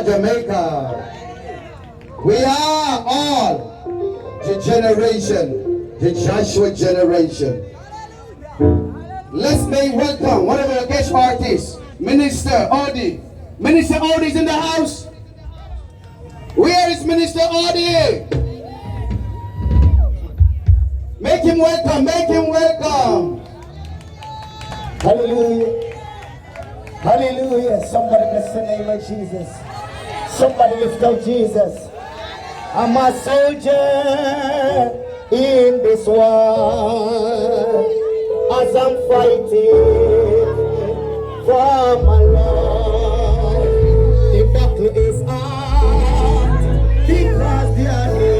Jamaica, Jamaica. We are all the generation, the Joshua generation. Let's make welcome one of our guest artists, Minister Audi. Minister Audi is in the house. Where is Minister Audi? Make him welcome, make him welcome. Hallelujah. Hallelujah. Somebody bless the name of Jesus. Somebody lift up Jesus. I'm a soldier in this war as I'm fighting for my Lord. The battle is hard because they are here.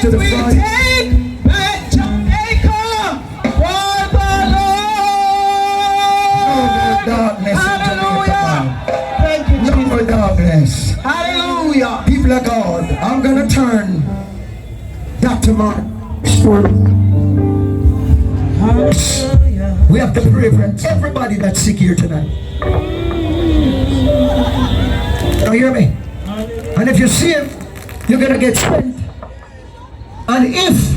to the we front. take back Jamaica for the Lord. No more darkness in Hallelujah. Jamaica. Thank you, No more Jesus. darkness. Hallelujah. People of God, I'm gonna turn Dr. Mark Stewart. We have to pray for everybody that's sick here tonight. Now hear me? And if you see him, you're gonna get strength. And if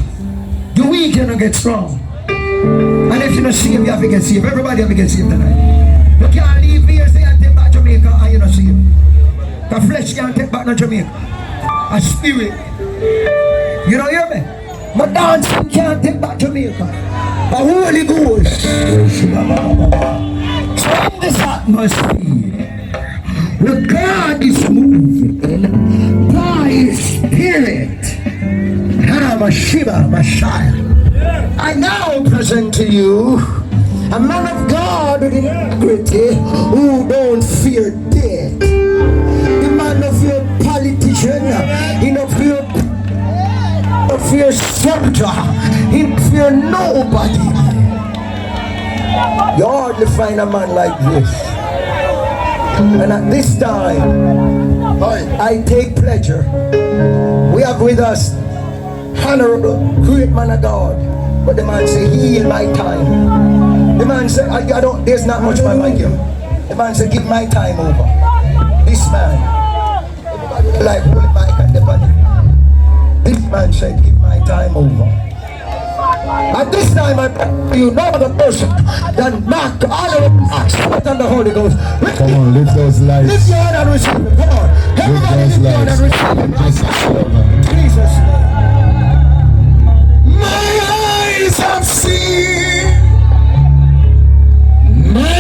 you're weak, you're gonna get strong. And if you don't see him, you have to get saved. Everybody have to get saved tonight. You can't leave here and say I take back Jamaica and you don't see him. The flesh can't take back no Jamaica. A spirit. You don't hear me? But dancing can't take back Jamaica. The Holy Ghost. Change this atmosphere. The God is moving by His Spirit. I now present to you a man of God with integrity who don't fear death. The man of your politician, he don't fear soldier, he don't fear nobody. You hardly find a man like this. And at this time, I take pleasure. We have with us honorable, great man of God. But the man say, he in my time. The man said, I don't, there's not much man like him. The man said, give my time over. This man, everybody like holy mic and the body. This man said, give my time over. At this time, I pray you no other person than Mark, honorable Mark, Spirit and the Holy Ghost. Come on, lift those lights. Lift your hand and receive it. Come on. Everybody lift your hand and receive it. Jesus' name. My eyes have seen, my